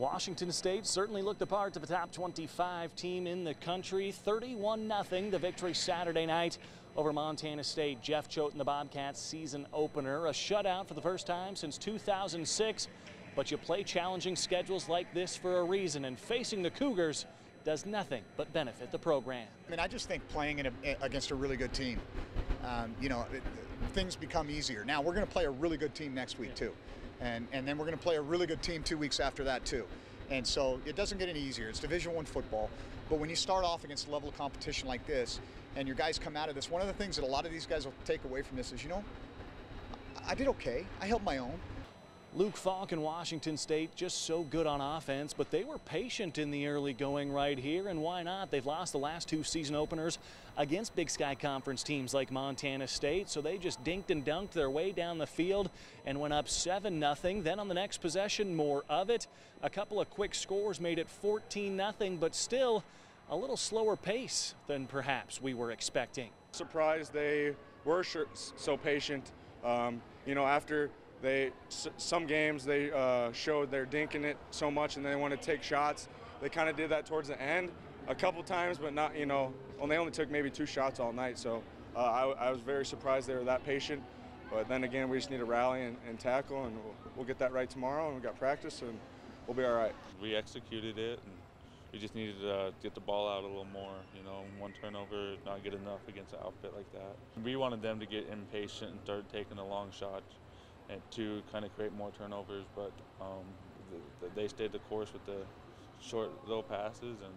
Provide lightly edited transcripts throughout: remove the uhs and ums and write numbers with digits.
Washington State certainly looked the part of a top 25 team in the country. 31-0 the victory Saturday night over Montana State. Jeff Choate and the Bobcats season opener. A shutout for the first time since 2006. But you play challenging schedules like this for a reason, and facing the Cougars does nothing but benefit the program. I mean, I just think playing against a really good team, things become easier. Now we're going to play a really good team next week too. And then we're going to play a really good team 2 weeks after that too. And so it doesn't get any easier. It's Division I football. But when you start off against a level of competition like this and your guys come out of this, one of the things that a lot of these guys will take away from this is, I did okay. I held my own. Luke Falk and Washington State just so good on offense, but they were patient in the early going right here, and why not? They've lost the last two season openers against Big Sky Conference teams like Montana State, so they just dinked and dunked their way down the field and went up 7-0. Then on the next possession, more of it. A couple of quick scores made it 14-0, but still a little slower pace than perhaps we were expecting. Surprised they were so patient. After some games they showed they're dinking it so much and they want to take shots. They kind of did that towards the end a couple times, but not, they only took maybe 2 shots all night. So I was very surprised they were that patient. But then again, we just need to rally and tackle, and we'll get that right tomorrow. And we got practice, and we'll be all right. We executed it, and we just needed to get the ball out a little more. One turnover, not good enough against an outfit like that. We wanted them to get impatient and start taking the long shots, and to kind of create more turnovers, but they stayed the course with the short little passes and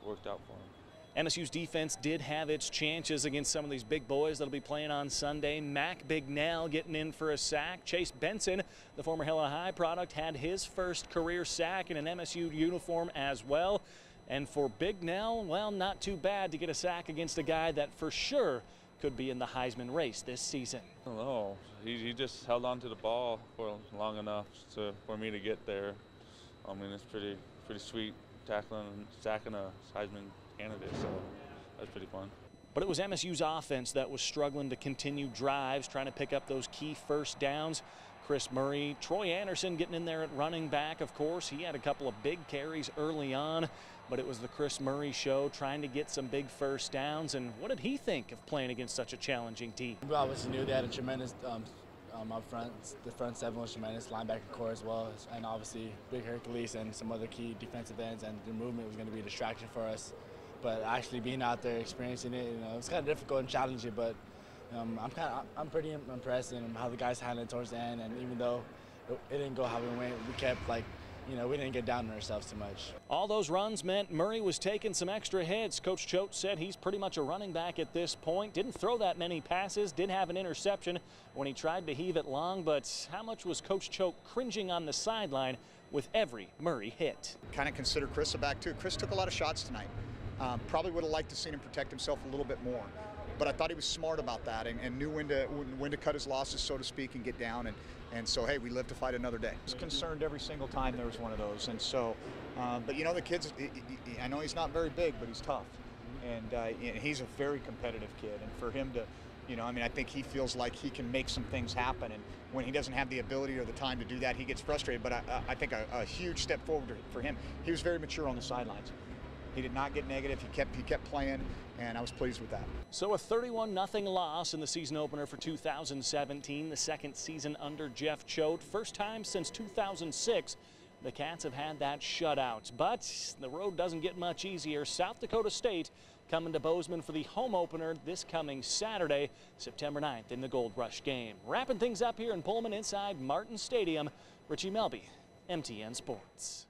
worked out for them. MSU's defense did have its chances against some of these big boys that'll be playing on Sunday. Mac Bignell getting in for a sack. Chase Benson, the former Helena High product, had his first career sack in an MSU uniform as well. And for Bignell, well, not too bad to get a sack against a guy that for sure could be in the Heisman race this season. I don't know. He just held on to the ball for long enough for me to get there. I mean, it's pretty sweet tackling and sacking a Heisman candidate, so that's pretty fun. But it was MSU's offense that was struggling to continue drives, trying to pick up those key first downs. Chris Murray, Troy Anderson getting in there at running back, of course. He had a couple of big carries early on, but it was the Chris Murray show, trying to get some big first downs. And what did he think of playing against such a challenging team? We obviously knew they had a tremendous up front. The front seven was tremendous, linebacker core as well, and obviously Big Hercules and some other key defensive ends, and the movement was going to be a distraction for us. But actually being out there, experiencing it, it's kind of difficult and challenging, but I'm pretty impressed in how the guys handled it towards the end. And even though it didn't go how we went, we kept we didn't get down on ourselves too much. All those runs meant Murray was taking some extra hits. Coach Choate said he's pretty much a running back at this point. Didn't throw that many passes, did have an interception when he tried to heave it long, but how much was Coach Choate cringing on the sideline with every Murray hit? Kind of consider Chris a back too. Chris took a lot of shots tonight. Probably would have liked to seen him protect himself a little bit more. But I thought he was smart about that and knew when to cut his losses, so to speak, and get down. And so, hey, we live to fight another day. I was concerned every single time there was one of those. And so, but the kid's, I know he's not very big, but he's tough. And he's a very competitive kid. And for him to, I think he feels like he can make some things happen. And when he doesn't have the ability or the time to do that, he gets frustrated. But I think a huge step forward for him. He was very mature on the sidelines. He did not get negative. He kept playing, and I was pleased with that. So a 31-0 loss in the season opener for 2017, the second season under Jeff Choate. First time since 2006 the Cats have had that shutout. But the road doesn't get much easier. South Dakota State coming to Bozeman for the home opener this coming Saturday, September 9th in the Gold Rush game. Wrapping things up here in Pullman inside Martin Stadium, Richie Melby, MTN Sports.